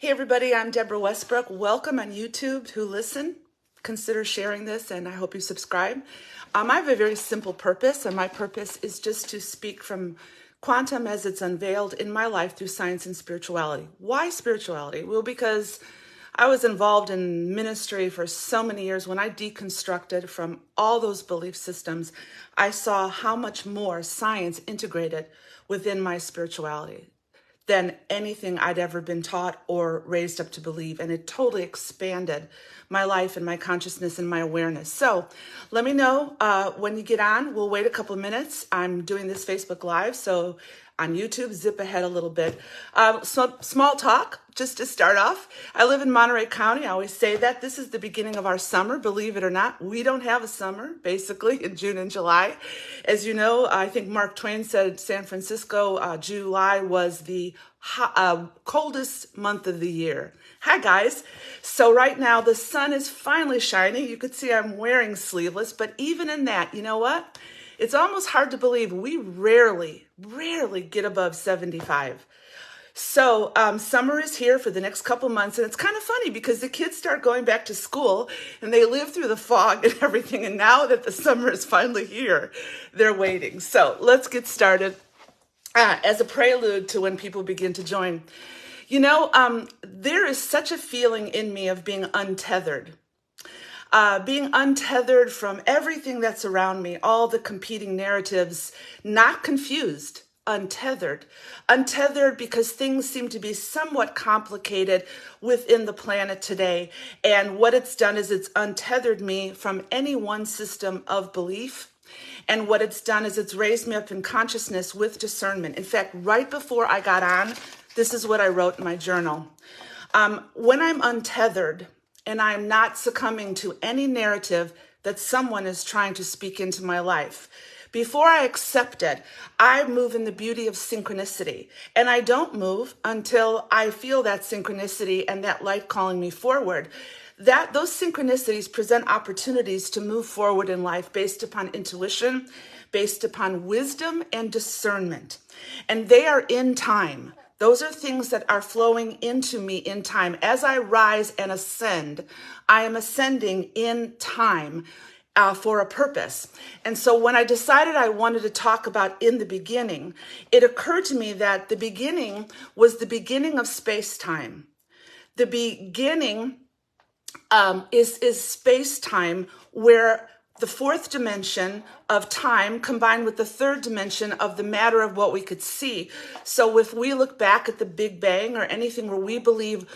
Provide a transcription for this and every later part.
Hey everybody, I'm Deborah Westbrook. Welcome on YouTube who listen. Consider sharing this and I hope you subscribe. I have a very simple purpose, and my purpose is just to speak from quantum as it's unveiled in my life through science and spirituality. Why spirituality? Well, because I was involved in ministry for so many years. When I deconstructed from all those belief systems, I saw how much more science integrated within my spirituality than anything I'd ever been taught or raised up to believe. And it totally expanded my life and my consciousness and my awareness. So let me know when you get on. We'll wait a couple of minutes. I'm doing this Facebook Live, so on YouTube, zip ahead a little bit. So small talk, just to start off. I live in Monterey County. I always say that this is the beginning of our summer. Believe it or not, we don't have a summer, basically, in June and July. As you know, I think Mark Twain said San Francisco, July was the coldest month of the year. Hi, guys. So right now, the sun is finally shining. You could see I'm wearing sleeveless, but even in that, you know what? It's almost hard to believe we rarely get above 75. So summer is here for the next couple months, and it's kind of funny because the kids start going back to school and they live through the fog and everything, and now that the summer is finally here, they're waiting. So let's get started as a prelude to when people begin to join. You know, there is such a feeling in me of being untethered. Being untethered from everything that's around me, all the competing narratives, not confused, untethered. Untethered because things seem to be somewhat complicated within the planet today. And what it's done is it's untethered me from any one system of belief. And what it's done is it's raised me up in consciousness with discernment. In fact, right before I got on, this is what I wrote in my journal. When I'm untethered, and I'm not succumbing to any narrative that someone is trying to speak into my life. Before I accept it, I move in the beauty of synchronicity. And I don't move until I feel that synchronicity and that light calling me forward. Those synchronicities present opportunities to move forward in life based upon intuition, based upon wisdom and discernment. And they are in time. Those are things that are flowing into me in time. As I rise and ascend, I am ascending in time for a purpose. And so when I decided I wanted to talk about in the beginning, it occurred to me that the beginning was the beginning of space-time. The beginning is space-time, where the fourth dimension of time combined with the third dimension of the matter of what we could see. So if we look back at the Big Bang or anything where we believe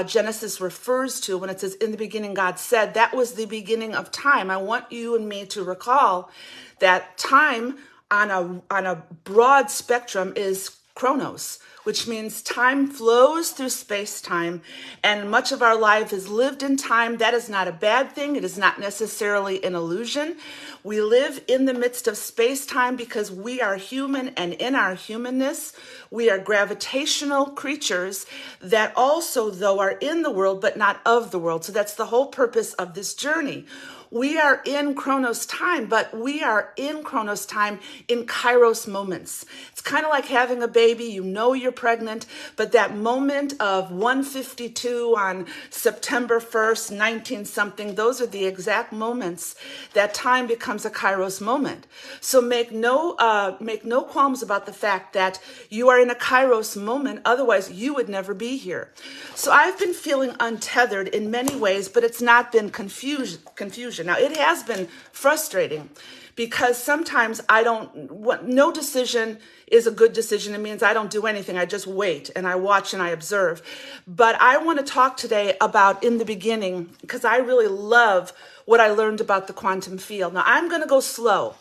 Genesis refers to, when it says, in the beginning God said, that was the beginning of time. I want you and me to recall that time on a broad spectrum is chronos, which means time flows through space-time, and much of our life is lived in time. That is not a bad thing. It is not necessarily an illusion. We live in the midst of space-time because we are human, and in our humanness, we are gravitational creatures that also, though, are in the world, but not of the world. So that's the whole purpose of this journey. We are in Chronos time, but we are in Chronos time in Kairos moments. It's kind of like having a baby. You know you're pregnant, but that moment of 1:52 on September 1st, 19-something, those are the exact moments that time becomes a Kairos moment. So make no qualms about the fact that you are in a Kairos moment. Otherwise, you would never be here. So I've been feeling untethered in many ways, but it's not been confusion. Now, it has been frustrating because sometimes no decision is a good decision. It means I don't do anything. I just wait and I watch and I observe. But I want to talk today about in the beginning because I really love what I learned about the quantum field. Now, I'm going to go slow.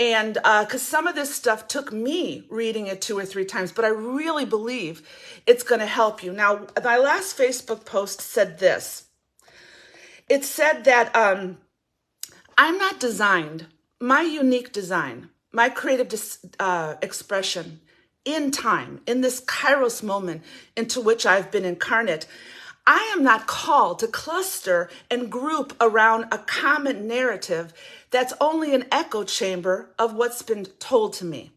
And because some of this stuff took me reading it 2 or 3 times, but I really believe it's going to help you. Now, my last Facebook post said this. It said that I'm not designed, my unique design, my creative expression in time, in this Kairos moment into which I've been incarnate. I am not called to cluster and group around a common narrative that's only an echo chamber of what's been told to me.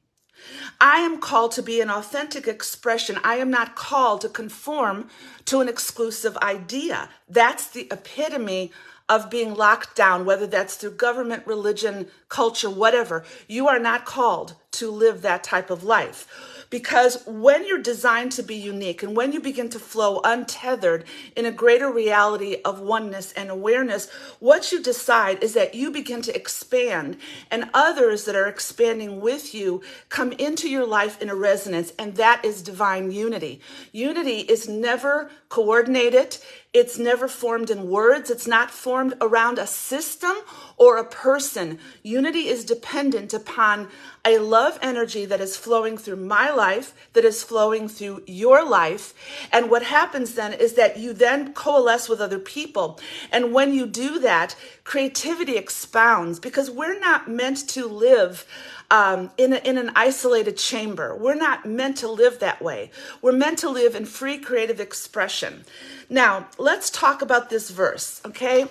I am called to be an authentic expression. I am not called to conform to an exclusive idea. That's the epitome of being locked down, whether that's through government, religion, culture, whatever. You are not called to live that type of life. Because when you're designed to be unique and when you begin to flow untethered in a greater reality of oneness and awareness, what you decide is that you begin to expand, and others that are expanding with you come into your life in a resonance, and that is divine unity. Unity is never coordinated. It's never formed in words. It's not formed around a system or a person. Unity is dependent upon a love energy that is flowing through my life, that is flowing through your life. And what happens then is that you then coalesce with other people. And when you do that, creativity expounds, because we're not meant to live in an isolated chamber. We're not meant to live that way. We're meant to live in free creative expression. Now, let's talk about this verse, okay?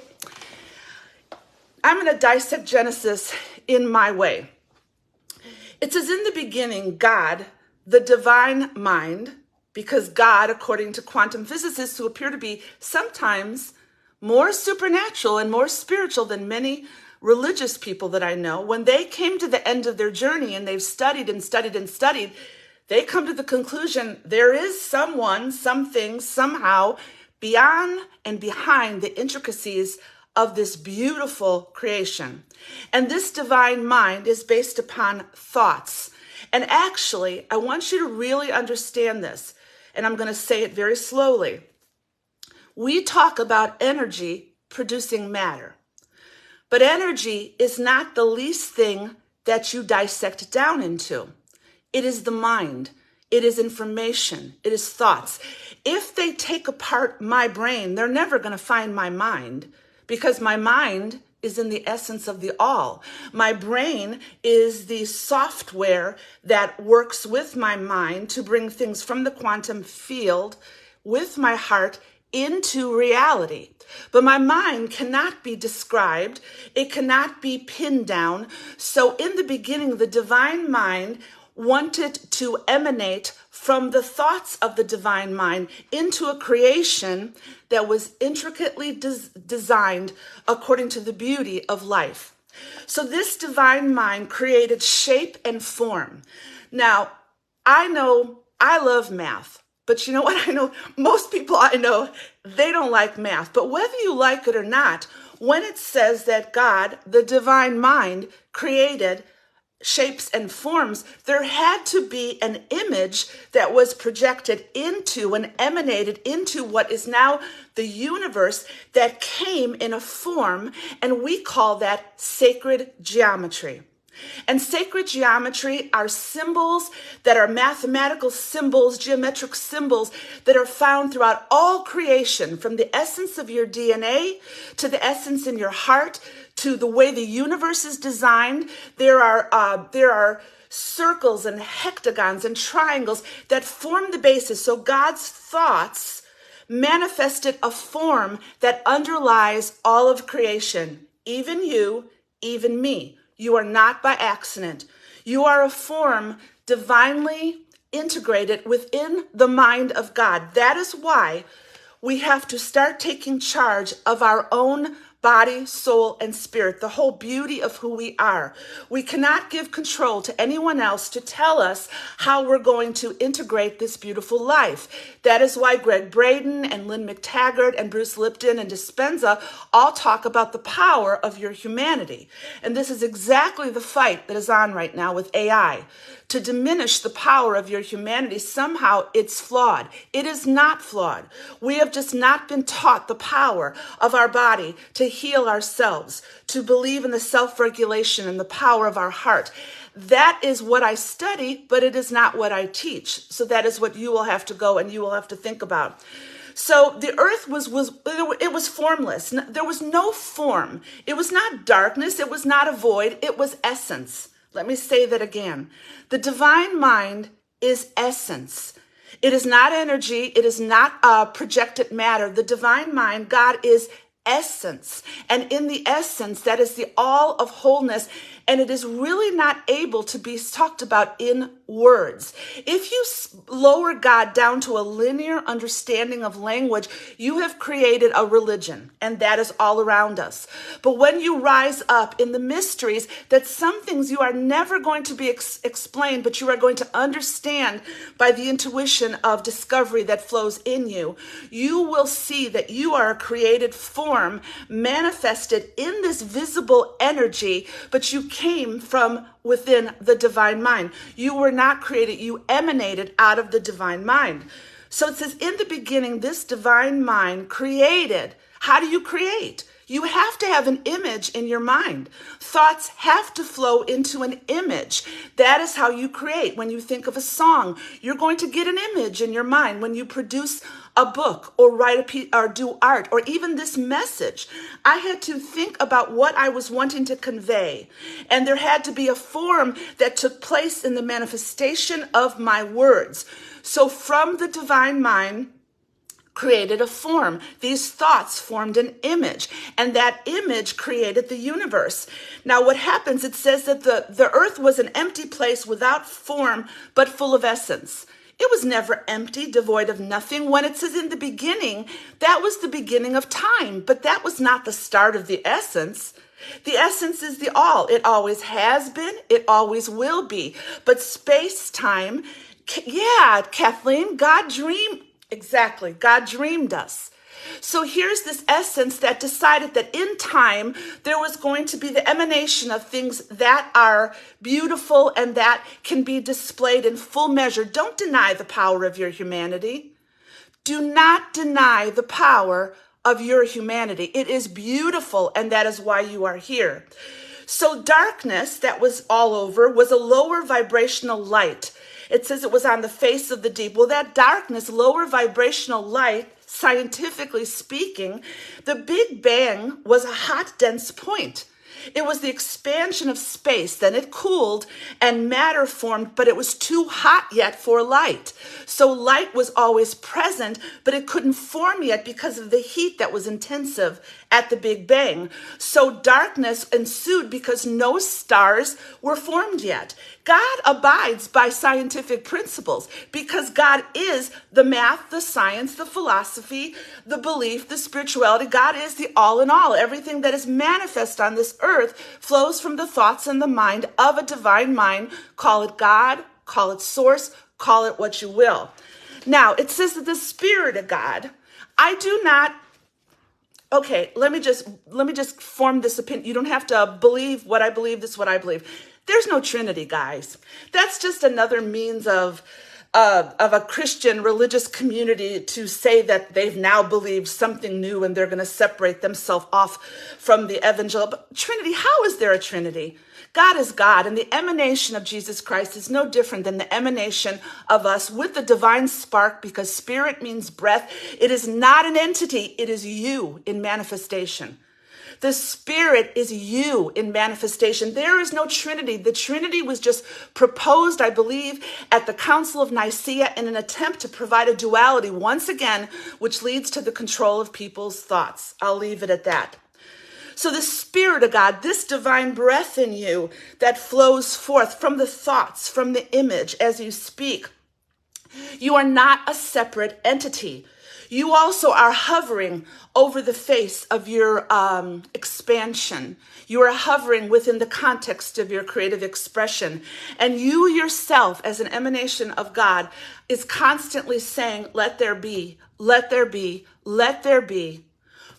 I'm going to dissect Genesis in my way. It says, in the beginning, God, the divine mind, because God, according to quantum physicists who appear to be sometimes more supernatural and more spiritual than many religious people that I know, when they came to the end of their journey and they've studied and studied and studied, they come to the conclusion there is someone, something, somehow beyond and behind the intricacies of this beautiful creation. And this divine mind is based upon thoughts. And actually, I want you to really understand this, and I'm going to say it very slowly. We talk about energy producing matter, but energy is not the least thing that you dissect down into. It is the mind. It is information. It is thoughts. If they take apart my brain, they're never going to find my mind, because my mind is in the essence of the all. My brain is the software that works with my mind to bring things from the quantum field with my heart into reality. But my mind cannot be described. It cannot be pinned down. So in the beginning, the divine mind wanted to emanate from the thoughts of the divine mind into a creation that was intricately designed according to the beauty of life. So this divine mind created shape and form. Now, I know I love math, but you know what? I know most people I know, they don't like math. But whether you like it or not, when it says that God, the divine mind, created shapes and forms, there had to be an image that was projected into and emanated into what is now the universe that came in a form, and we call that sacred geometry. And sacred geometry are symbols that are mathematical symbols, geometric symbols that are found throughout all creation, from the essence of your DNA to the essence in your heart to the way the universe is designed. There are circles and hectagons and triangles that form the basis. So God's thoughts manifested a form that underlies all of creation, even you, even me. You are not by accident. You are a form divinely integrated within the mind of God. That is why we have to start taking charge of our own body, soul, and spirit, the whole beauty of who we are. We cannot give control to anyone else to tell us how we're going to integrate this beautiful life. That is why Greg Braden and Lynn McTaggart and Bruce Lipton and Dispenza all talk about the power of your humanity. And this is exactly the fight that is on right now with AI. To diminish the power of your humanity, somehow it's flawed. It is not flawed. We have just not been taught the power of our body to heal ourselves, to believe in the self-regulation and the power of our heart. That is what I study, but it is not what I teach. So that is what you will have to go and you will have to think about. So the earth was formless. There was no form. It was not darkness. It was not a void. It was essence. Let me say that again. The divine mind is essence. It is not energy. It is not projected matter. The divine mind, God, is essence. And in the essence, that is the all of wholeness. and it is really not able to be talked about in words. If you lower God down to a linear understanding of language, you have created a religion, and that is all around us. But when you rise up in the mysteries, that some things you are never going to be explained, but you are going to understand by the intuition of discovery that flows in you, you will see that you are a created form manifested in this visible energy, but you came from within the divine mind. You were not created, you emanated out of the divine mind. So it says, in the beginning, this divine mind created. How do you create? You have to have an image in your mind. Thoughts have to flow into an image. That is how you create. When you think of a song, you're going to get an image in your mind. When you produce a book or write a piece or do art, or even this message, I had to think about what I was wanting to convey. And there had to be a form that took place in the manifestation of my words. So from the divine mind, created a form. These thoughts formed an image, and that image created the universe. Now what happens, it says that the earth was an empty place without form, but full of essence. It was never empty, devoid of nothing. When it says in the beginning, that was the beginning of time, but that was not the start of the essence. The essence is the all. It always has been, it always will be. But space-time, yeah, Kathleen, God dreamed. Exactly. God dreamed us. So here's this essence that decided that in time, there was going to be the emanation of things that are beautiful and that can be displayed in full measure. Don't deny the power of your humanity. Do not deny the power of your humanity. It is beautiful, and that is why you are here. So darkness that was all over was a lower vibrational light. It says it was on the face of the deep. Well, that darkness, lower vibrational light, scientifically speaking, the Big Bang was a hot, dense point. It was the expansion of space. Then it cooled and matter formed, but it was too hot yet for light. So light was always present, but it couldn't form yet because of the heat that was intensive at the Big Bang. So darkness ensued because no stars were formed yet. God abides by scientific principles because God is the math, the science, the philosophy, the belief, the spirituality. God is the all in all. Everything that is manifest on this earth flows from the thoughts and the mind of a divine mind. Call it God, call it source, call it what you will. Now, it says that the Spirit of God, I do not. Okay, let me just form this opinion. You don't have to believe what I believe. This is what I believe. There's no Trinity, guys. That's just another means of a Christian religious community to say that they've now believed something new and they're going to separate themselves off from the evangel. But Trinity, how is there a Trinity? God is God, and the emanation of Jesus Christ is no different than the emanation of us with the divine spark, because spirit means breath. It is not an entity. It is you in manifestation. The Spirit is you in manifestation. There is no Trinity. The Trinity was just proposed, I believe, at the Council of Nicaea in an attempt to provide a duality once again, which leads to the control of people's thoughts. I'll leave it at that. So the Spirit of God, this divine breath in you that flows forth from the thoughts, from the image as you speak, you are not a separate entity. You also are hovering over the face of your expansion. You are hovering within the context of your creative expression. And you yourself, as an emanation of God, is constantly saying, let there be, let there be, let there be.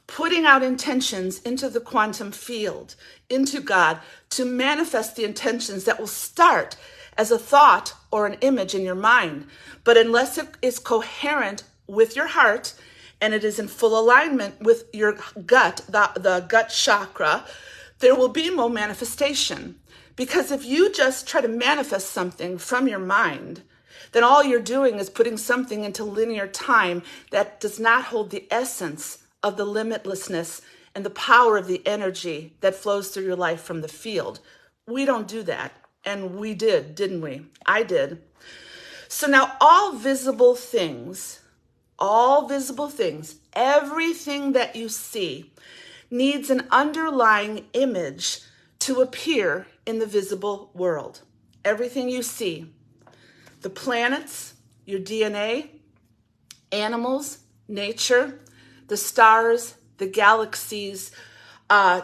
Putting out intentions into the quantum field, into God, to manifest the intentions that will start as a thought or an image in your mind. But unless it is coherent with your heart and it is in full alignment with your gut, the gut chakra, there will be no manifestation. Because if you just try to manifest something from your mind, then all you're doing is putting something into linear time that does not hold the essence of the limitlessness and the power of the energy that flows through your life from the field. We don't do that. And we did, didn't we? I did. So now all visible things, everything that you see needs an underlying image to appear in the visible world. Everything you see, the planets, your DNA, animals, nature, the stars, the galaxies,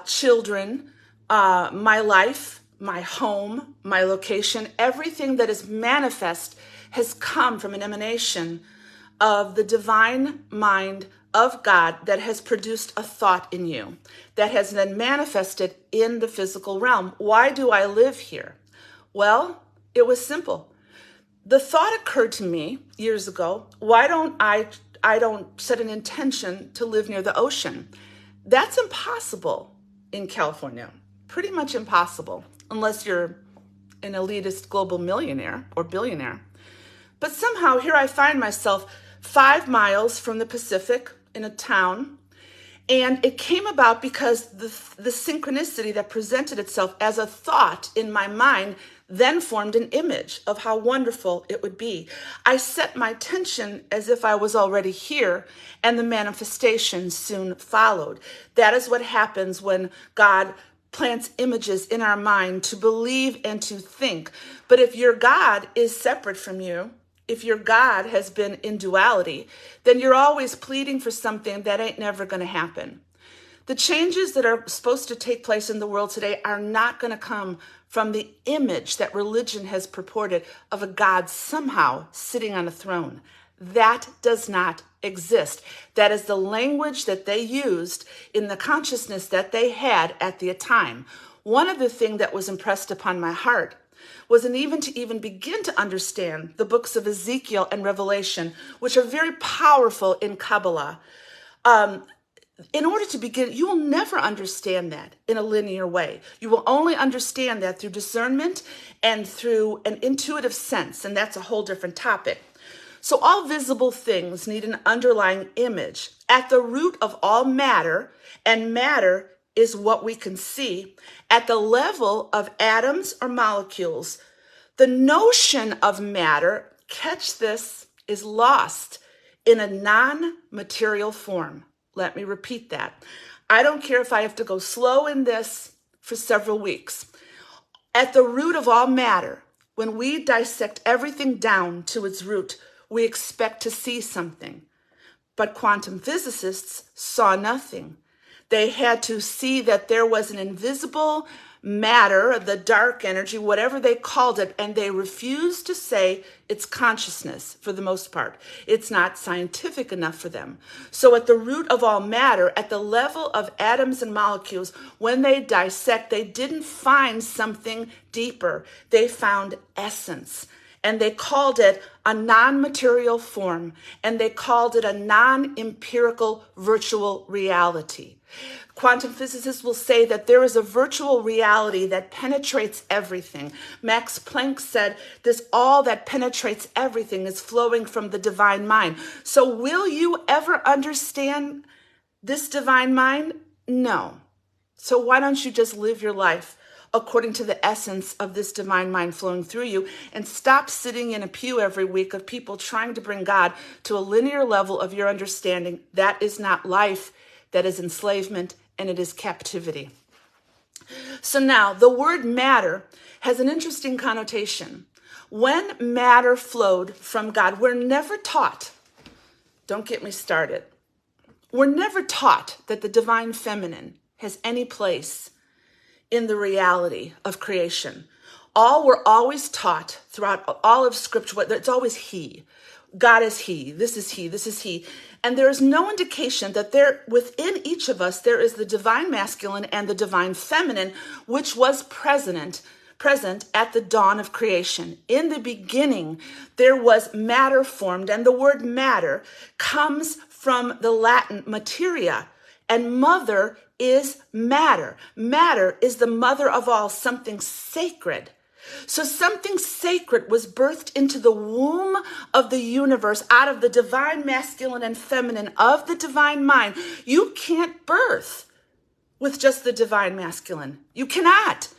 children, my life, my home, my location, everything that is manifest has come from an emanation of the divine mind of God that has produced a thought in you, that has then manifested in the physical realm. Why do I live here? Well, it was simple. The thought occurred to me years ago, why don't I don't set an intention to live near the ocean? That's impossible in California. Pretty much impossible, unless you're an elitist global millionaire or billionaire. But somehow here I find myself 5 miles from the Pacific in a town. And it came about because the synchronicity that presented itself as a thought in my mind then formed an image of how wonderful it would be. I set my attention as if I was already here, and the manifestation soon followed. That is what happens when God plants images in our mind to believe and to think. But if your God is separate from you, if your God has been in duality, then you're always pleading for something that ain't never going to happen. The changes that are supposed to take place in the world today are not going to come from the image that religion has purported of a God somehow sitting on a throne. That does not exist. That is the language that they used in the consciousness that they had at the time. One of the things that was impressed upon my heart wasn't even to begin to understand the books of Ezekiel and Revelation, which are very powerful in Kabbalah. In order to begin, you will never understand that in a linear way. You will only understand that through discernment and through an intuitive sense, and that's a whole different topic. So all visible things need an underlying image. At the root of all matter, and matter is what we can see, at the level of atoms or molecules, the notion of matter, catch this, is lost in a non-material form. Let me repeat that. I don't care if I have to go slow in this for several weeks. At the root of all matter, when we dissect everything down to its root, we expect to see something. But quantum physicists saw nothing. They had to see that there was an invisible matter, the dark energy, whatever they called it, and they refused to say it's consciousness for the most part. It's not scientific enough for them. So at the root of all matter, at the level of atoms and molecules, when they dissect, they didn't find something deeper. They found essence. And they called it a non-material form, and they called it a non-empirical virtual reality. Quantum physicists will say that there is a virtual reality that penetrates everything. Max Planck said this: all that penetrates everything is flowing from the divine mind. So will you ever understand this divine mind? No. So why don't you just live your life according to the essence of this divine mind flowing through you, and stop sitting in a pew every week of people trying to bring God to a linear level of your understanding? That is not life. That is enslavement, and it is captivity. So now, the word matter has an interesting connotation. When matter flowed from God, we're never taught, don't get me started, we're never taught that the divine feminine has any place in the reality of creation. We're always taught throughout all of Scripture, it's always He. God is He, this is He, this is He. And there is no indication that within each of us, there is the divine masculine and the divine feminine, which was present at the dawn of creation. In the beginning, there was matter formed, and the word matter comes from the Latin materia, and mother is matter. Matter is the mother of all, something sacred. So something sacred was birthed into the womb of the universe out of the divine masculine and feminine of the divine mind. You can't birth with just the divine masculine. You cannot.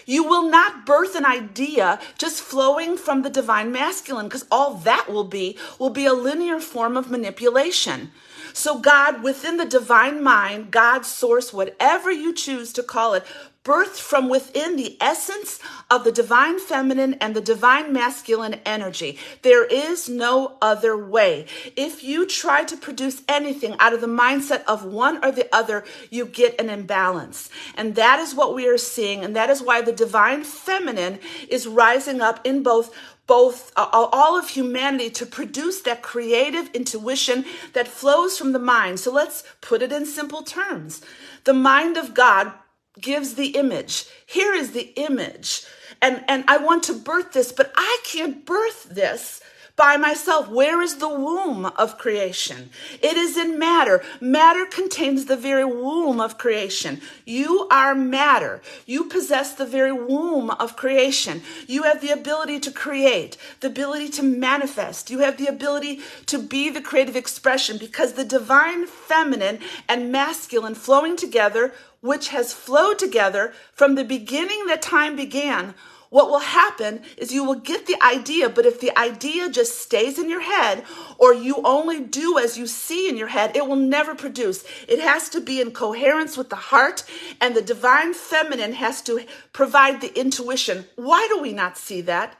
You will not birth an idea just flowing from the divine masculine, because all that will be a linear form of manipulation. So God, within the divine mind, God, source, whatever you choose to call it, birthed from within the essence of the divine feminine and the divine masculine energy. There is no other way. If you try to produce anything out of the mindset of one or the other, you get an imbalance. And that is what we are seeing. And that is why the divine feminine is rising up in both all of humanity to produce that creative intuition that flows from the mind. So let's put it in simple terms. The mind of God gives the image. Here is the image. And I want to birth this, but I can't birth this by myself. Where is the womb of creation? It is in matter. Matter contains the very womb of creation. You are matter. You possess the very womb of creation. You have the ability to create, the ability to manifest. You have the ability to be the creative expression, because the divine feminine and masculine flowing together, which has flowed together from the beginning that time began. What will happen is you will get the idea, but if the idea just stays in your head, or you only do as you see in your head, it will never produce. It has to be in coherence with the heart, and the divine feminine has to provide the intuition. Why do we not see that?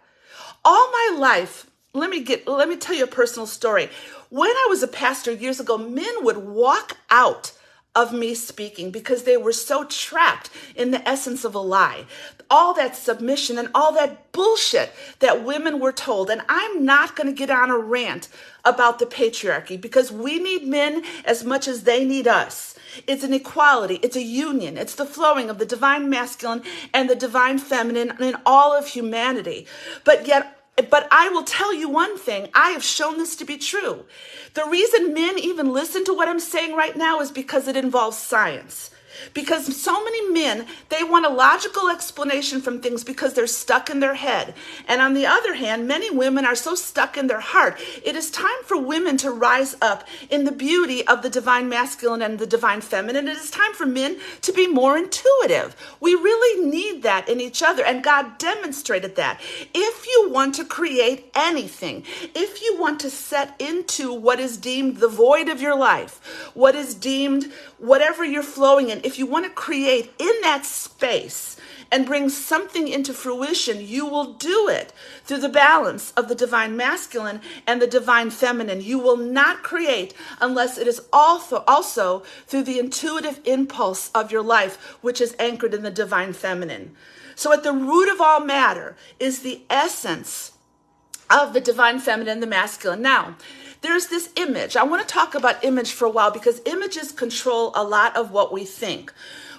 All my life, let me tell you a personal story. When I was a pastor years ago, men would walk out of me speaking because they were so trapped in the essence of a lie. All that submission and all that bullshit that women were told. And I'm not going to get on a rant about the patriarchy, because we need men as much as they need us. It's an equality. It's a union. It's the flowing of the divine masculine and the divine feminine in all of humanity. But I will tell you one thing. I have shown this to be true. The reason men even listen to what I'm saying right now is because it involves science. Because so many men, they want a logical explanation from things because they're stuck in their head. And on the other hand, many women are so stuck in their heart. It is time for women to rise up in the beauty of the divine masculine and the divine feminine. It is time for men to be more intuitive. We really need that in each other. And God demonstrated that. If you want to create anything, if you want to set into what is deemed the void of your life, what is deemed whatever you're flowing in, if you want to create in that space and bring something into fruition, you will do it through the balance of the divine masculine and the divine feminine. You will not create unless it is also through the intuitive impulse of your life, which is anchored in the divine feminine. So at the root of all matter is the essence of the divine feminine and the masculine. Now, there's this image. I want to talk about image for a while because images control a lot of what we think.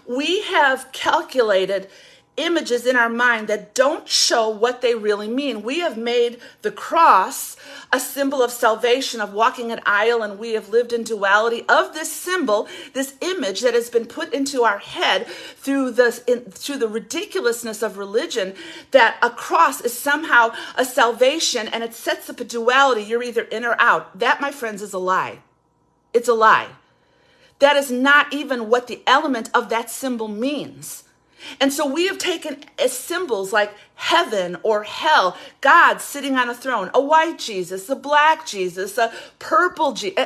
We have calculated images in our mind that don't show what they really mean. We have made the cross a symbol of salvation, of walking an aisle, and we have lived in duality of this symbol, this image that has been put into our head through the ridiculousness of religion, that a cross is somehow a salvation and it sets up a duality. You're either in or out. That, my friends, is a lie. It's a lie. That is not even what the element of that symbol means. And so we have taken as symbols like heaven or hell, God sitting on a throne, a white Jesus, a black Jesus, a purple Jesus.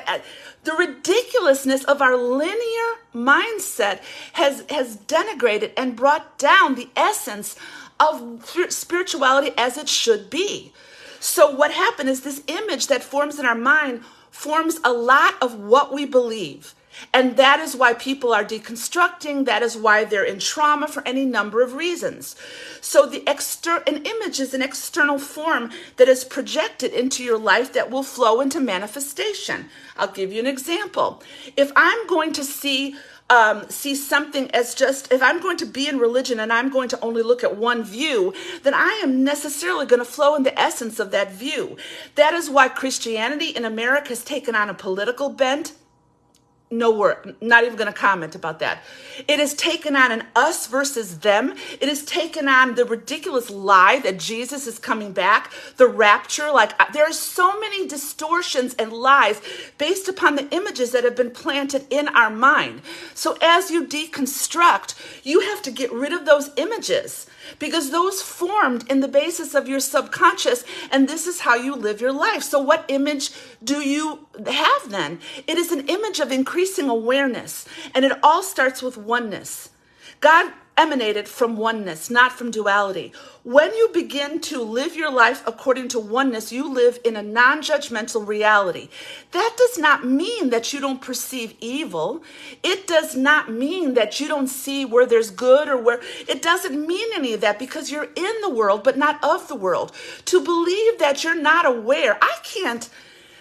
The ridiculousness of our linear mindset has denigrated and brought down the essence of spirituality as it should be. So what happened is this image that forms in our mind forms a lot of what we believe. And that is why people are deconstructing. That is why they're in trauma for any number of reasons. So an image is an external form that is projected into your life that will flow into manifestation. I'll give you an example. If I'm going to see something as just, if I'm going to be in religion and I'm going to only look at one view, then I am necessarily going to flow in the essence of that view. That is why Christianity in America has taken on a political bent. No word, not even going to comment about that. It has taken on an us versus them. It has taken on the ridiculous lie that Jesus is coming back, the rapture. There are so many distortions and lies based upon the images that have been planted in our mind. So as you deconstruct, you have to get rid of those images, because those formed in the basis of your subconscious, and this is how you live your life. So what image do you have then? It is an image of increasing awareness, and it all starts with oneness. God emanated from oneness, not from duality. When you begin to live your life according to oneness, you live in a non-judgmental reality. That does not mean that you don't perceive evil. It does not mean that you don't see where there's good or where, it doesn't mean any of that, because you're in the world, but not of the world. To believe that you're not aware, I can't.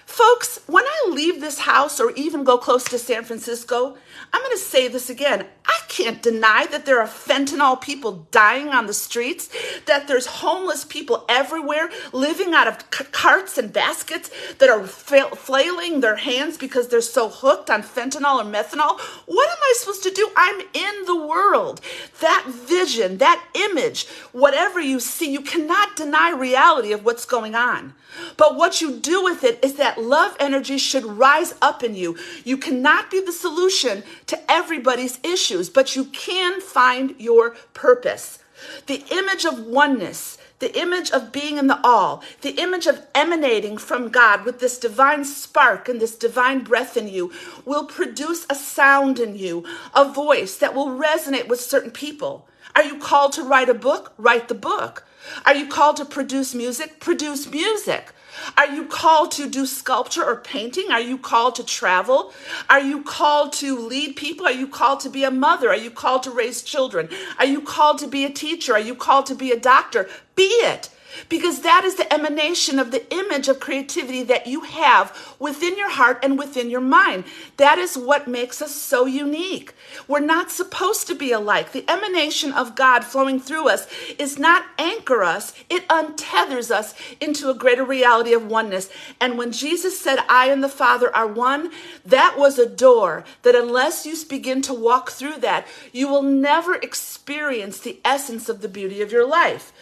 Folks, when I leave this house or even go close to San Francisco, I'm going to say this again. I can't deny that there are fentanyl people dying on the streets, that there's homeless people everywhere living out of carts and baskets that are flailing their hands because they're so hooked on fentanyl or methanol. What am I supposed to do? I'm in the world. That vision, that image, whatever you see, you cannot deny reality of what's going on. But what you do with it is that love energy should rise up in you. You cannot be the solution to everybody's issues, but you can find your purpose. The image of oneness, the image of being in the all, the image of emanating from God with this divine spark and this divine breath in you will produce a sound in you, a voice that will resonate with certain people. Are you called to write a book? Write the book. Are you called to produce music? Produce music. Are you called to do sculpture or painting? Are you called to travel? Are you called to lead people? Are you called to be a mother? Are you called to raise children? Are you called to be a teacher? Are you called to be a doctor? Be it. Because that is the emanation of the image of creativity that you have within your heart and within your mind. That is what makes us so unique. We're not supposed to be alike. The emanation of God flowing through us is not anchor us. It untethers us into a greater reality of oneness. And when Jesus said, I and the Father are one, that was a door that unless you begin to walk through that, you will never experience the essence of the beauty of your life.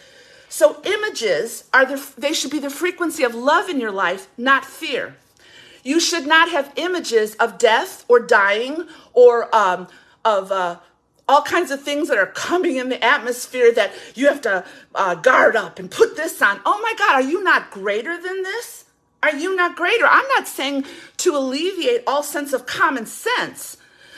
So images they should be the frequency of love in your life, not fear. You should not have images of death or dying or of all kinds of things that are coming in the atmosphere that you have to guard up and put this on. Oh my God, are you not greater than this? Are you not greater? I'm not saying to alleviate all sense of common sense,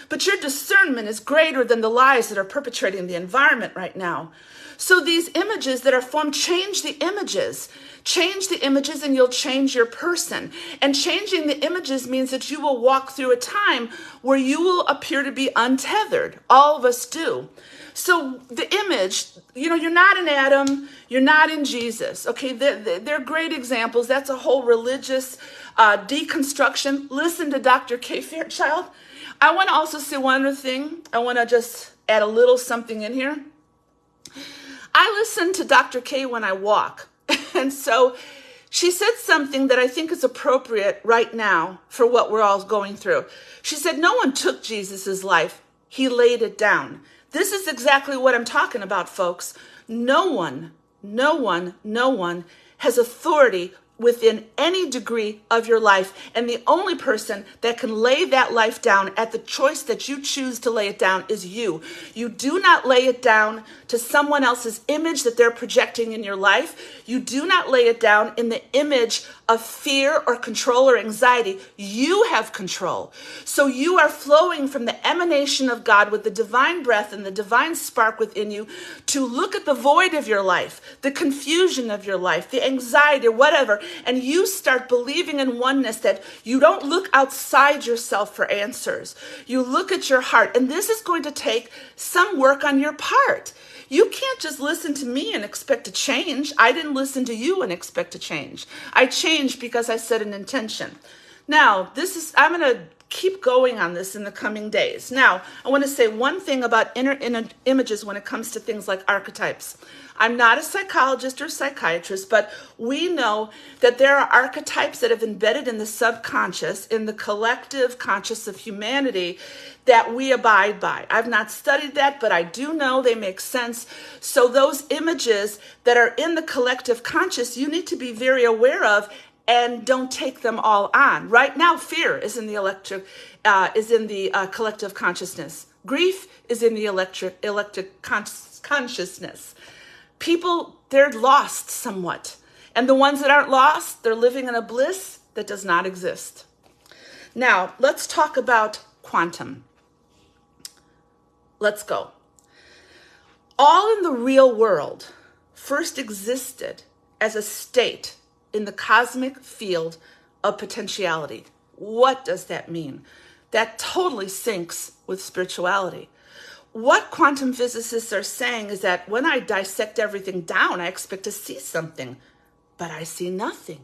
but your discernment is greater than the lies that are perpetrating the environment right now. So these images that are formed, change the images. Change the images and you'll change your person. And changing the images means that you will walk through a time where you will appear to be untethered. All of us do. So the image, you're not in Adam, you're not in Jesus. Okay, they're great examples. That's a whole religious deconstruction. Listen to Dr. Kay Fairchild. I want to also say one other thing. I want to just add a little something in here. I listen to Dr. Kay when I walk. And so she said something that I think is appropriate right now for what we're all going through. She said, no one took Jesus's life. He laid it down. This is exactly what I'm talking about, folks. No one has authority within any degree of your life. And the only person that can lay that life down at the choice that you choose to lay it down is you. You do not lay it down to someone else's image that they're projecting in your life. You do not lay it down in the image of fear or control or anxiety. You have control. So you are flowing from the emanation of God with the divine breath and the divine spark within you to look at the void of your life, the confusion of your life, the anxiety or whatever, and you start believing in oneness, that you don't look outside yourself for answers. You look at your heart, and this is going to take some work on your part. You can't just listen to me and expect to change. I didn't listen to you and expect to change. I changed because I set an intention. Now, I'm going to keep going on this in the coming days. Now, I want to say one thing about inner images when it comes to things like archetypes. I'm not a psychologist or psychiatrist, but we know that there are archetypes that have embedded in the subconscious, in the collective conscious of humanity, that we abide by. I've not studied that, but I do know they make sense. So those images that are in the collective conscious, you need to be very aware of and don't take them all on. Right now, fear is in the collective consciousness. Grief is in the electric consciousness. People, they're lost somewhat. And the ones that aren't lost, they're living in a bliss that does not exist. Now, let's talk about quantum. Let's go. All in the real world first existed as a state in the cosmic field of potentiality. What does that mean? That totally syncs with spirituality. What quantum physicists are saying is that when I dissect everything down, I expect to see something, but I see nothing.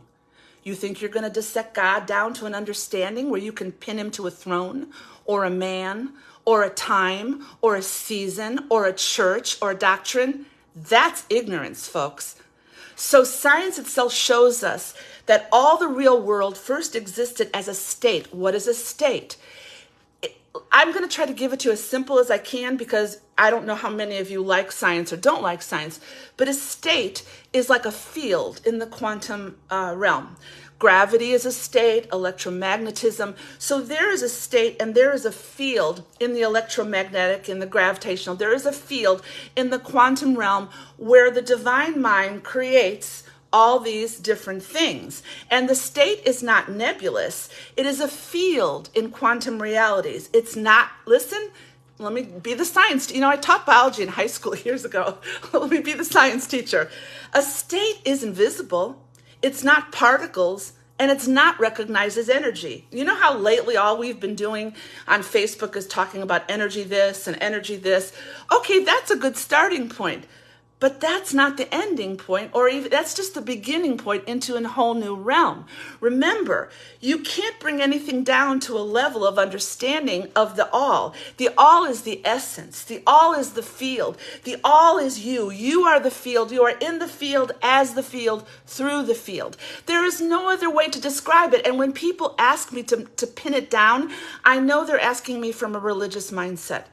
You think you're going to dissect God down to an understanding where you can pin him to a throne or a man or a time or a season or a church or a doctrine? That's ignorance, folks. So science itself shows us that all the real world first existed as a state. What is a state? I'm going to try to give it to you as simple as I can because I don't know how many of you like science or don't like science, but a state is like a field in the quantum realm. Gravity is a state, electromagnetism. So there is a state and there is a field in the electromagnetic, in the gravitational. There is a field in the quantum realm where the divine mind creates all these different things. And the state is not nebulous. It is a field in quantum realities. It's not, listen, let me be the science. I taught biology in high school years ago. Let me be the science teacher. A state is invisible. It's not particles. And it's not recognized as energy. You know how lately all we've been doing on Facebook is talking about energy this and energy this? Okay, that's a good starting point. But that's not the ending point, or even that's just the beginning point into a whole new realm. Remember, you can't bring anything down to a level of understanding of the all. The all is the essence. The all is the field. The all is you. You are the field. You are in the field, as the field, through the field. There is no other way to describe it. And when people ask me to pin it down, I know they're asking me from a religious mindset.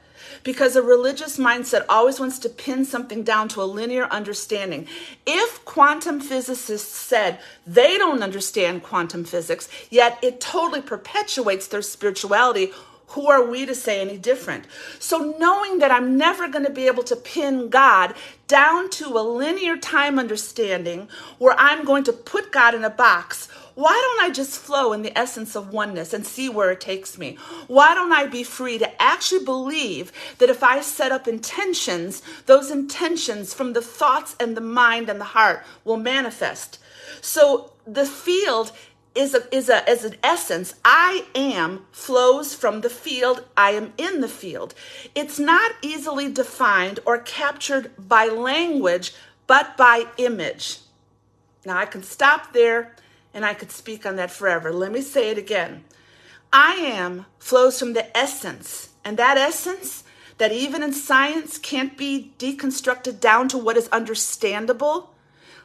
Because a religious mindset always wants to pin something down to a linear understanding. If quantum physicists said they don't understand quantum physics, yet it totally perpetuates their spirituality, who are we to say any different? So knowing that I'm never going to be able to pin God down to a linear time understanding where I'm going to put God in a box, why don't I just flow in the essence of oneness and see where it takes me? Why don't I be free to actually believe that if I set up intentions, those intentions from the thoughts and the mind and the heart will manifest? So the field is an essence. I am flows from the field. I am in the field. It's not easily defined or captured by language, but by image. Now I can stop there and I could speak on that forever. Let me say it again. I am flows from the essence. And that essence that even in science can't be deconstructed down to what is understandable.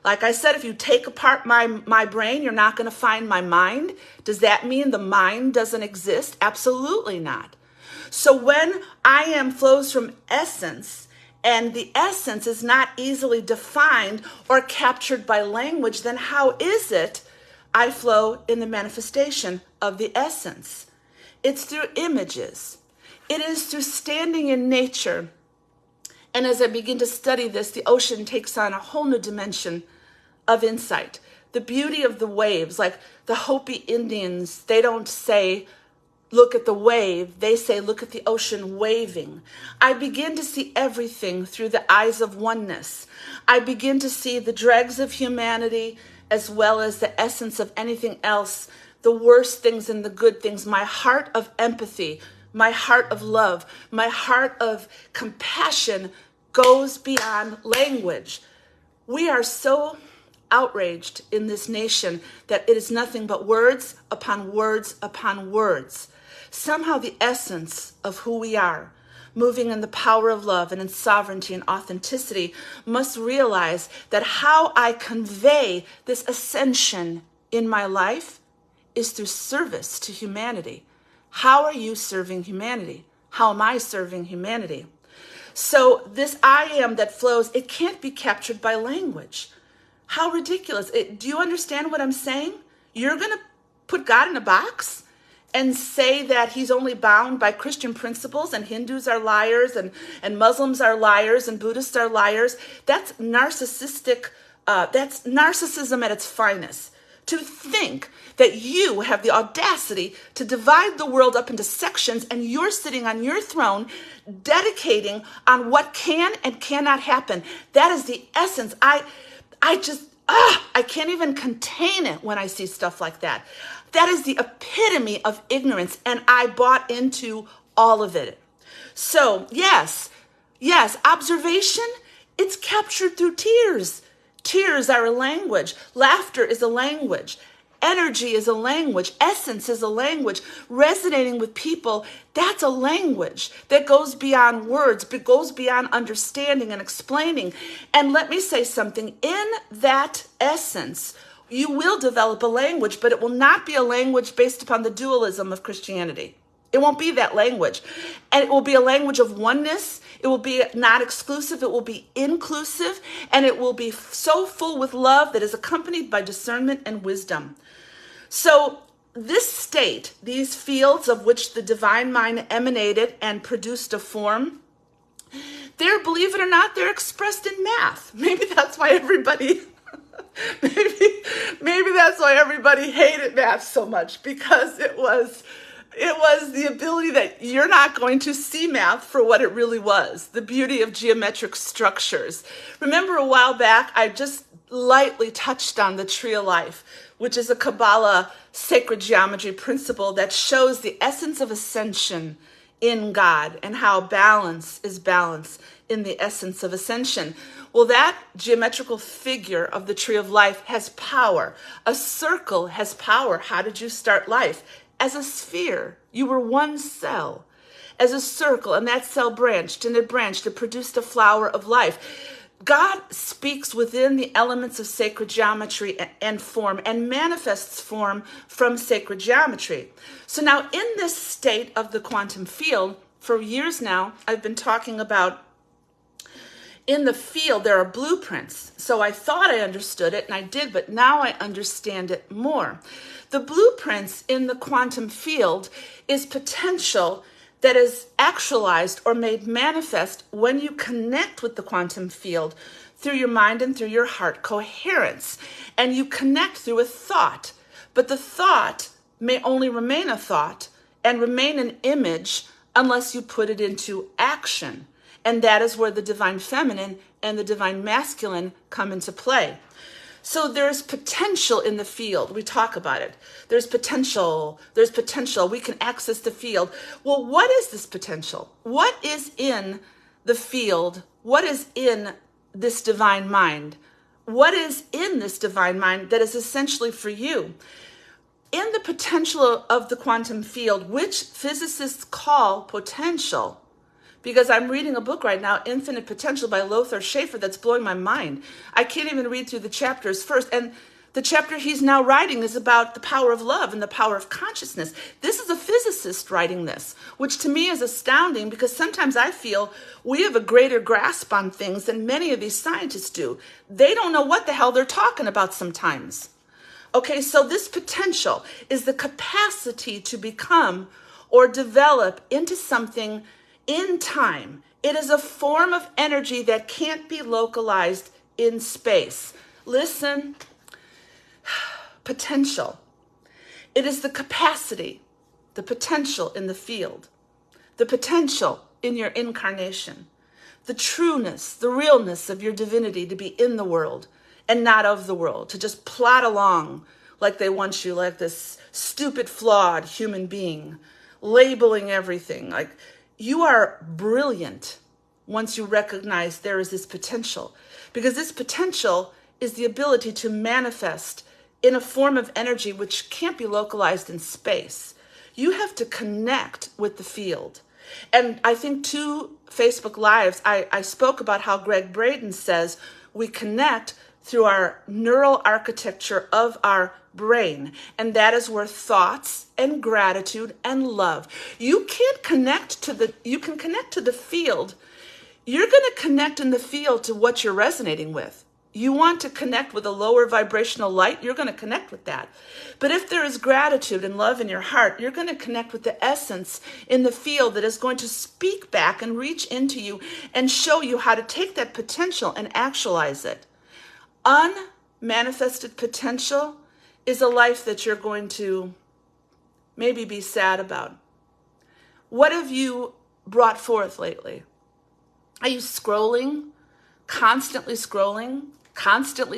Like I said, if you take apart my brain, you're not going to find my mind. Does that mean the mind doesn't exist? Absolutely not. So when I am flows from essence, and the essence is not easily defined or captured by language, then how is it I flow in the manifestation of the essence? It's through images. It is through standing in nature. And as I begin to study this, the ocean takes on a whole new dimension of insight. The beauty of the waves, like the Hopi Indians, they don't say, look at the wave. They say, look at the ocean waving. I begin to see everything through the eyes of oneness. I begin to see the dregs of humanity as well as the essence of anything else, the worst things and the good things, my heart of empathy, my heart of love, my heart of compassion goes beyond language. We are so outraged in this nation that it is nothing but words upon words upon words. Somehow the essence of who we are, moving in the power of love and in sovereignty and authenticity, must realize that how I convey this ascension in my life is through service to humanity. How are you serving humanity? How am I serving humanity? So this I am that flows, it can't be captured by language. How ridiculous. Do you understand what I'm saying? You're going to put God in a box and say that he's only bound by Christian principles and Hindus are liars and Muslims are liars and Buddhists are liars. That's narcissistic. That's narcissism at its finest. To think that you have the audacity to divide the world up into sections and you're sitting on your throne dedicating on what can and cannot happen. That is the essence. I can't even contain it when I see stuff like that. That is the epitome of ignorance, and I bought into all of it. So yes, observation, it's captured through tears. Tears are a language. Laughter is a language. Energy is a language. Essence is a language. Resonating with people, that's a language that goes beyond words, but goes beyond understanding and explaining. And let me say something. In that essence, you will develop a language, but it will not be a language based upon the dualism of Christianity. It won't be that language. And it will be a language of oneness. It will be not exclusive. It will be inclusive. And it will be so full with love that is accompanied by discernment and wisdom. So this state, these fields of which the divine mind emanated and produced a form, they're, believe it or not, they're expressed in math. Maybe that's why everybody... maybe that's why everybody hated math so much, because it was the ability that you're not going to see math for what it really was, the beauty of geometric structures. Remember a while back, I just lightly touched on the tree of life, which is a Kabbalah sacred geometry principle that shows the essence of ascension in God and how balance is balance in the essence of ascension. Well, that geometrical figure of the tree of life has power. A circle has power. How did you start life? As a sphere. You were one cell. As a circle, and that cell branched, and it branched, it produced a flower of life. God speaks within the elements of sacred geometry and form, and manifests form from sacred geometry. So now in this state of the quantum field, for years now, I've been talking about in the field, there are blueprints. So I thought I understood it, and I did, but now I understand it more. The blueprints in the quantum field is potential that is actualized or made manifest when you connect with the quantum field through your mind and through your heart, coherence, and you connect through a thought. But the thought may only remain a thought and remain an image unless you put it into action. And that is where the divine feminine and the divine masculine come into play. So there's potential in the field. We talk about it. There's potential. We can access the field. Well, what is this potential? What is in the field? What is in this divine mind? What is in this divine mind that is essentially for you? In the potential of the quantum field, which physicists call potential, because I'm reading a book right now, Infinite Potential by Lothar Schaefer, that's blowing my mind. I can't even read through the chapters first. And the chapter he's now writing is about the power of love and the power of consciousness. This is a physicist writing this, which to me is astounding, because sometimes I feel we have a greater grasp on things than many of these scientists do. They don't know what the hell they're talking about sometimes. Okay, so this potential is the capacity to become or develop into something in time. It is a form of energy that can't be localized in space. Listen, potential. It is the capacity, the potential in the field, the potential in your incarnation, the trueness, the realness of your divinity to be in the world and not of the world, to just plod along like they want you, like this stupid, flawed human being, labeling everything. Like, you are brilliant once you recognize there is this potential, because this potential is the ability to manifest in a form of energy which can't be localized in space. You have to connect with the field. And I think 2 Facebook Lives, I spoke about how Greg Braden says we connect through our neural architecture of our brain. And that is where thoughts and gratitude and love. You can connect to the field. You're going to connect in the field to what you're resonating with. You want to connect with a lower vibrational light, you're going to connect with that. But if there is gratitude and love in your heart, you're going to connect with the essence in the field that is going to speak back and reach into you and show you how to take that potential and actualize it. Unmanifested potential is a life that you're going to maybe be sad about. What have you brought forth lately? Are you constantly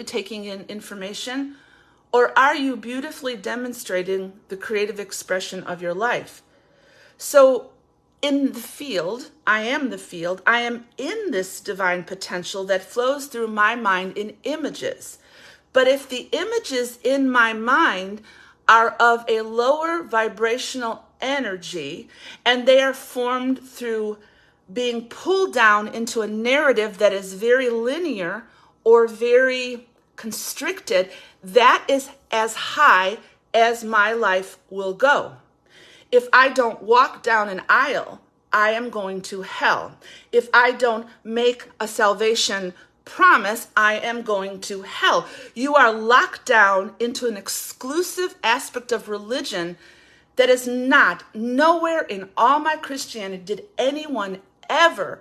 taking in information? Or are you beautifully demonstrating the creative expression of your life? So in the field, I am in this divine potential that flows through my mind in images. But if the images in my mind are of a lower vibrational energy and they are formed through being pulled down into a narrative that is very linear or very constricted, that is as high as my life will go. If I don't walk down an aisle, I am going to hell. If I don't make a salvation promise, I am going to hell. You are locked down into an exclusive aspect of religion that is not, nowhere in all my Christianity did anyone ever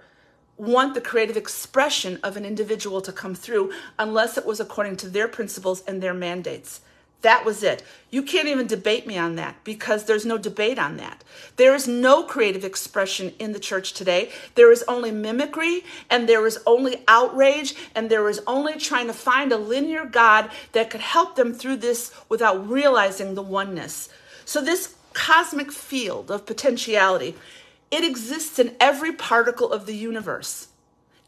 want the creative expression of an individual to come through unless it was according to their principles and their mandates. That was it. You can't even debate me on that because there's no debate on that. There is no creative expression in the church today. There is only mimicry, and there is only outrage, and there is only trying to find a linear God that could help them through this without realizing the oneness. So this cosmic field of potentiality, it exists in every particle of the universe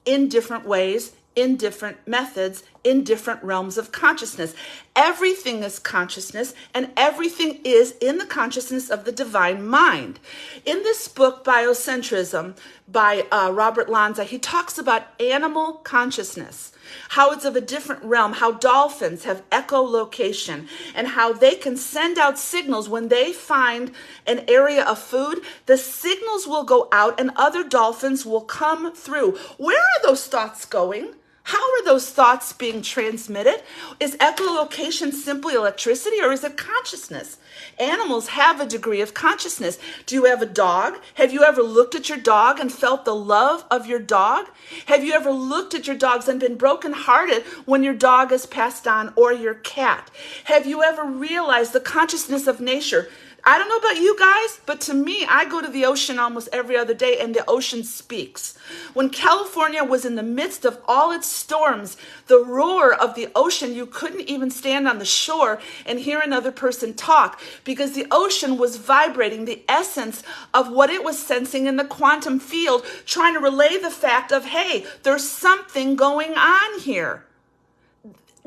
in different ways, in different methods, in different realms of consciousness. Everything is consciousness, and everything is in the consciousness of the divine mind. In this book, Biocentrism, by Robert Lanza, he talks about animal consciousness, how it's of a different realm, how dolphins have echolocation, and how they can send out signals when they find an area of food. The signals will go out and other dolphins will come through. Where are those thoughts going? How are those thoughts being transmitted? Is echolocation simply electricity, or is it consciousness? Animals have a degree of consciousness. Do you have a dog? Have you ever looked at your dog and felt the love of your dog? Have you ever looked at your dogs and been brokenhearted when your dog has passed on, or your cat? Have you ever realized the consciousness of nature? I don't know about you guys, but to me, I go to the ocean almost every other day, and the ocean speaks. When California was in the midst of all its storms, the roar of the ocean, you couldn't even stand on the shore and hear another person talk because the ocean was vibrating the essence of what it was sensing in the quantum field, trying to relay the fact of, hey, there's something going on here.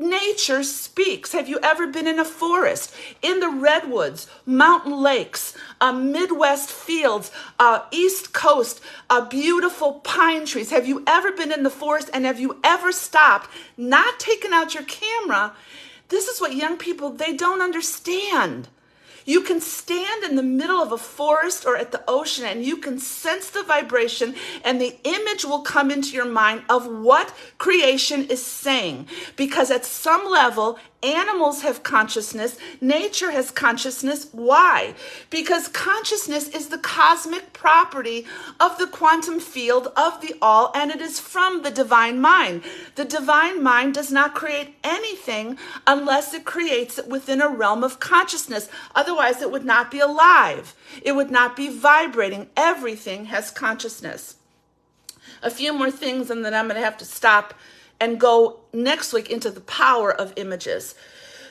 Nature speaks. Have you ever been in a forest, in the redwoods, mountain lakes, Midwest fields, East Coast, beautiful pine trees? Have you ever been in the forest, and have you ever stopped, not taken out your camera? This is what young people, they don't understand. You can stand in the middle of a forest or at the ocean, and you can sense the vibration, and the image will come into your mind of what creation is saying. Because at some level, animals have consciousness, nature has consciousness. Why? Because consciousness is the cosmic property of the quantum field of the all, and it is from the divine mind. The divine mind does not create anything unless it creates it within a realm of consciousness. Otherwise, it would not be alive. It would not be vibrating. Everything has consciousness. A few more things, and then I'm going to have to stop and go next week into the power of images.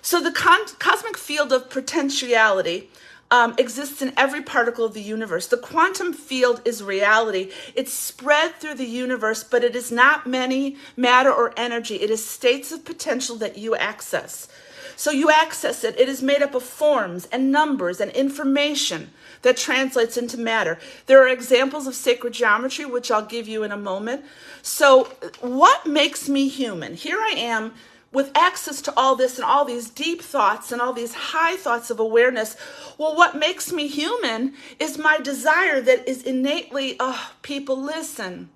So the cosmic field of potentiality exists in every particle of the universe. The quantum field is reality. It's spread through the universe, but it is not matter or energy. It is states of potential that you access. So you access it. It is made up of forms and numbers and information that translates into matter. There are examples of sacred geometry, which I'll give you in a moment. So what makes me human? Here I am with access to all this and all these deep thoughts and all these high thoughts of awareness. Well, what makes me human is my desire that is innately, people, listen.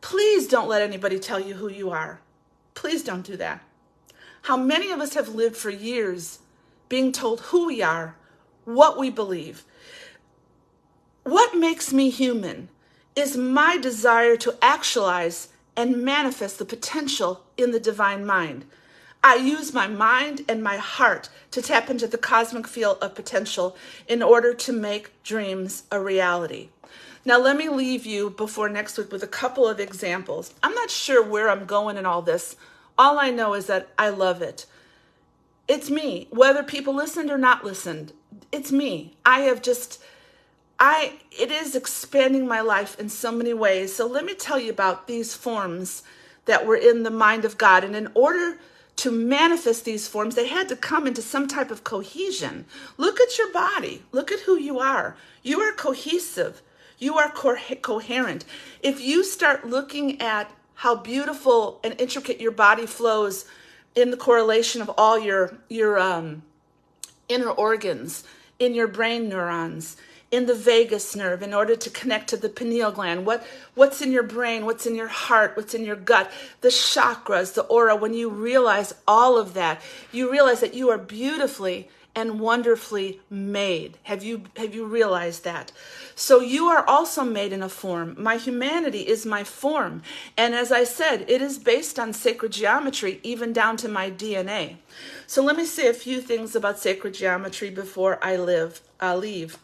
Please don't let anybody tell you who you are. Please don't do that. How many of us have lived for years being told who we are, what we believe? What makes me human is my desire to actualize and manifest the potential in the divine mind. I use my mind and my heart to tap into the cosmic field of potential in order to make dreams a reality. Now, let me leave you before next week with a couple of examples. I'm not sure where I'm going in all this. All I know is that I love it. It's me. Whether people listened or not listened, it's me. It is expanding my life in so many ways. So let me tell you about these forms that were in the mind of God. And in order to manifest these forms, they had to come into some type of cohesion. Look at your body. Look at who you are. You are cohesive. You are coherent. If you start looking at how beautiful and intricate your body flows in the correlation of all your inner organs, in your brain neurons, in the vagus nerve, in order to connect to the pineal gland, what's in your brain, what's in your heart, what's in your gut, the chakras, the aura. When you realize all of that, you realize that you are beautifully and wonderfully made. Have you realized that? So you are also made in a form. My humanity is my form. And as I said, it is based on sacred geometry, even down to my DNA. So let me say a few things about sacred geometry before I leave.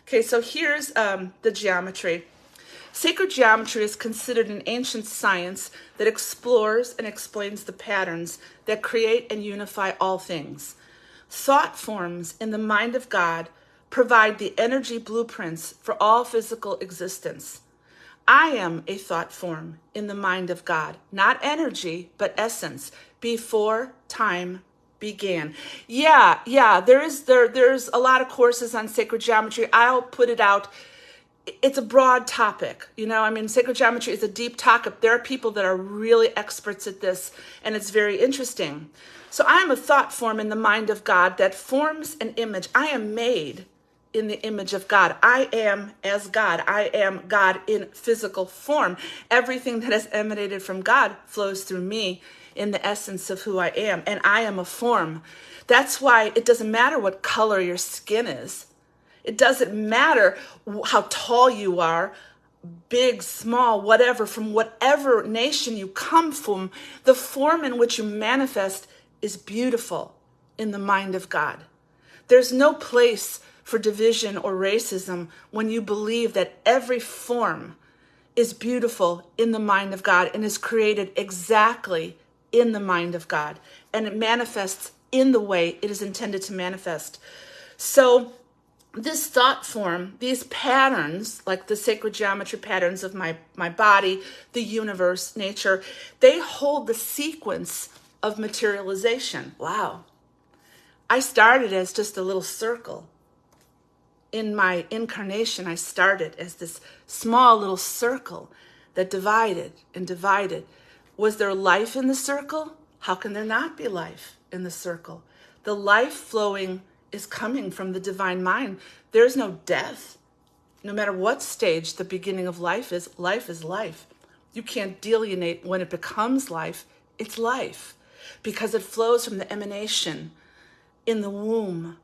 Okay, so here's the geometry. Sacred geometry is considered an ancient science that explores and explains the patterns that create and unify all things. Thought forms in the mind of God provide the energy blueprints for all physical existence. I am a thought form in the mind of God, not energy, but essence, before time began. There's a lot of courses on sacred geometry. I'll put it out. It's a broad topic. Sacred geometry is a deep topic. There are people that are really experts at this, and it's very interesting. So I am a thought form in the mind of God that forms an image. I am made in the image of God. I am as God. I am God in physical form. Everything that has emanated from God flows through me in the essence of who I am, and I am a form. That's why it doesn't matter what color your skin is. It doesn't matter how tall you are, big, small, whatever, from whatever nation you come from, the form in which you manifest is beautiful in the mind of God. There's no place for division or racism when you believe that every form is beautiful in the mind of God and is created exactly in the mind of God, and it manifests in the way it is intended to manifest. So this thought form, these patterns, like the sacred geometry patterns of my body, the universe, nature, they hold the sequence of materialization. Wow. I started as just a little circle. In my incarnation, I started as this small little circle that divided and divided. Was there life in the circle? How can there not be life in the circle? The life flowing is coming from the divine mind. There's no death. No matter what stage the beginning of life is life. You can't delineate when it becomes life. It's life because it flows from the emanation in the womb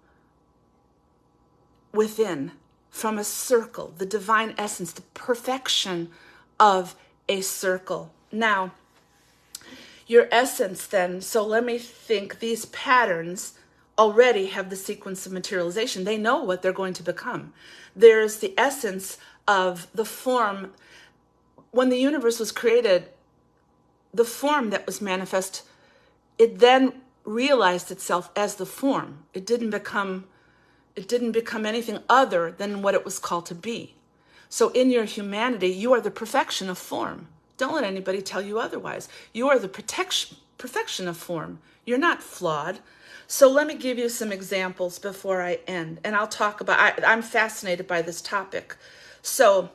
within, from a circle, the divine essence, the perfection of a circle. Now, your essence then, so let me think, these patterns already have the sequence of materialization. They know what they're going to become. There's the essence of the form. When the universe was created, the form that was manifest, it then realized itself as the form. It didn't become anything other than what it was called to be. So in your humanity, you are the perfection of form. Don't let anybody tell you otherwise. You are the perfection of form. You're not flawed. So let me give you some examples before I end. And I'll talk about, I'm fascinated by this topic. So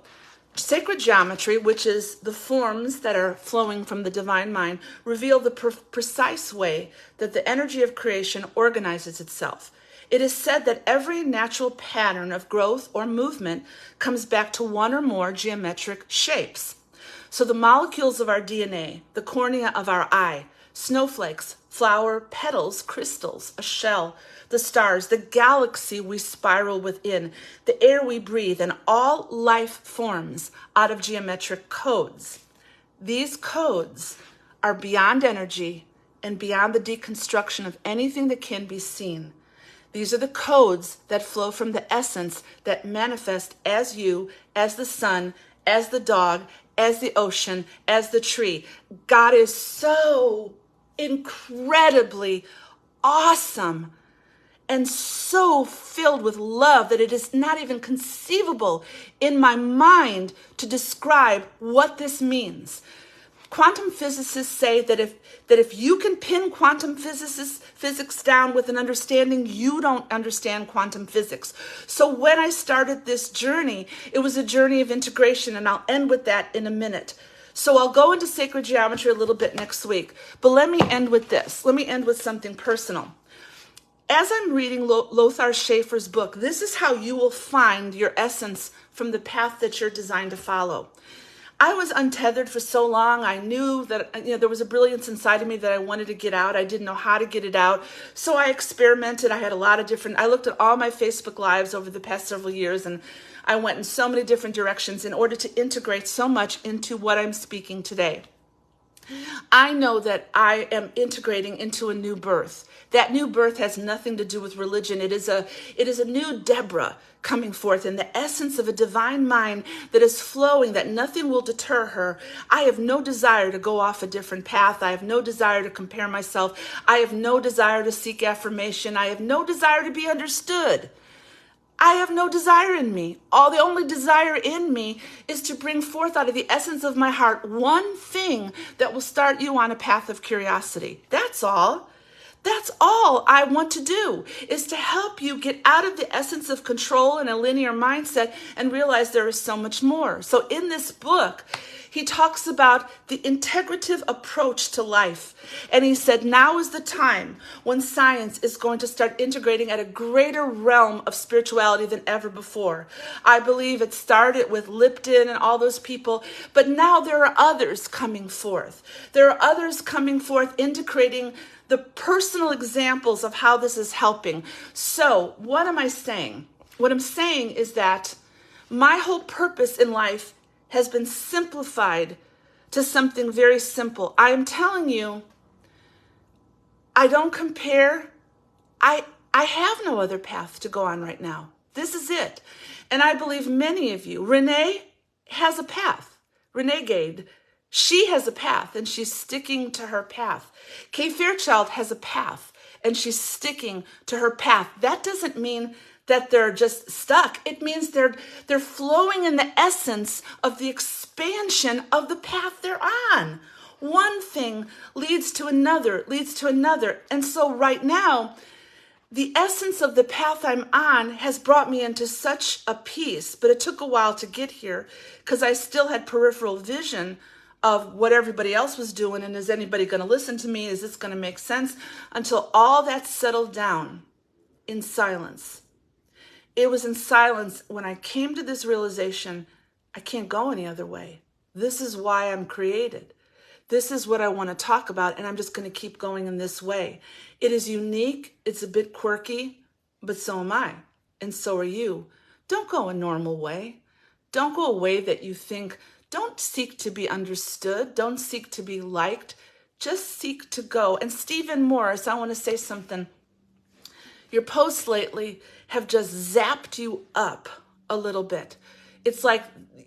sacred geometry, which is the forms that are flowing from the divine mind, reveal the precise way that the energy of creation organizes itself. It is said that every natural pattern of growth or movement comes back to one or more geometric shapes. So the molecules of our DNA, the cornea of our eye, snowflakes, flower petals, crystals, a shell, the stars, the galaxy we spiral within, the air we breathe, and all life forms out of geometric codes. These codes are beyond energy and beyond the deconstruction of anything that can be seen. These are the codes that flow from the essence that manifest as you, as the sun, as the dog, as the ocean, as the tree. God is so incredibly awesome and so filled with love that it is not even conceivable in my mind to describe what this means. Quantum physicists say that if you can pin quantum physics down with an understanding, you don't understand quantum physics. So when I started this journey, it was a journey of integration, and I'll end with that in a minute. So I'll go into sacred geometry a little bit next week, but let me end with this. Let me end with something personal. As I'm reading Lothar Schaefer's book, this is how you will find your essence from the path that you're designed to follow. I was untethered for so long. I knew that there was a brilliance inside of me that I wanted to get out. I didn't know how to get it out. So I experimented. I had a lot of I looked at all my Facebook Lives over the past several years, and I went in so many different directions in order to integrate so much into what I'm speaking today. I know that I am integrating into a new birth. That new birth has nothing to do with religion. It is a new Deborah coming forth in the essence of a divine mind that is flowing, that nothing will deter her. I have no desire to go off a different path. I have no desire to compare myself. I have no desire to seek affirmation. I have no desire to be understood. I have no desire in me. The only desire in me is to bring forth out of the essence of my heart one thing that will start you on a path of curiosity. That's all. That's all I want to do, is to help you get out of the essence of control and a linear mindset and realize there is so much more. So in this book, he talks about the integrative approach to life. And he said, now is the time when science is going to start integrating at a greater realm of spirituality than ever before. I believe it started with Lipton and all those people, but now there are others coming forth. There are others coming forth integrating the personal examples of how this is helping. So what am I saying? What I'm saying is that my whole purpose in life has been simplified to something very simple. I am telling you, I don't compare. I have no other path to go on right now. This is it. And I believe many of you, Renee has a path. Renee Gade, she has a path and she's sticking to her path. Kay Fairchild has a path and she's sticking to her path. That doesn't mean that they're just stuck. It means they're flowing in the essence of the expansion of the path they're on. One thing leads to another, leads to another. And so right now, the essence of the path I'm on has brought me into such a peace, but it took a while to get here because I still had peripheral vision of what everybody else was doing. And is anybody going to listen to me? Is this going to make sense? Until all that settled down in silence. It was in silence when I came to this realization, I can't go any other way. This is why I'm created. This is what I want to talk about, and I'm just going to keep going in this way. It is unique. It's a bit quirky, but so am I, and so are you. Don't go a normal way. Don't go a way that you think. Don't seek to be understood. Don't seek to be liked. Just seek to go. And Stephen Morris, I want to say something. Your posts lately have just zapped you up a little bit. It's like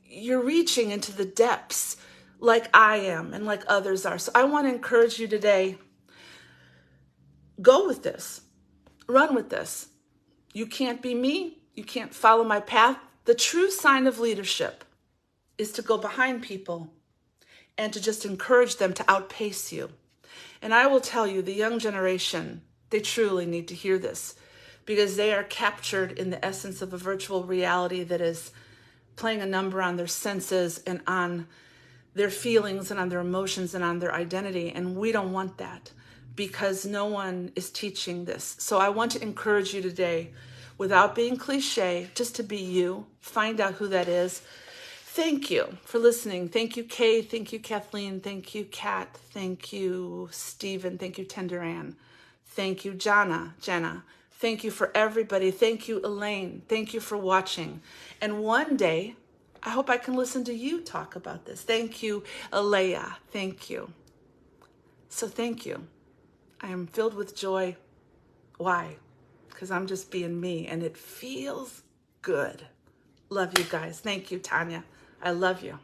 you're reaching into the depths like I am and like others are. So I want to encourage you today, go with this. Run with this. You can't be me. You can't follow my path. The true sign of leadership is to go behind people and to just encourage them to outpace you. And I will tell you, the young generation, they truly need to hear this because they are captured in the essence of a virtual reality that is playing a number on their senses and on their feelings and on their emotions and on their identity. And we don't want that because no one is teaching this. So I want to encourage you today, without being cliche, just to be you. Find out who that is. Thank you for listening. Thank you, Kay. Thank you, Kathleen. Thank you, Kat. Thank you, Stephen. Thank you, Tender Ann. Thank you, Jenna. Thank you for everybody. Thank you, Elaine. Thank you for watching. And one day, I hope I can listen to you talk about this. Thank you, Alea. Thank you. So thank you. I am filled with joy. Why? Because I'm just being me, and it feels good. Love you guys. Thank you, Tanya. I love you.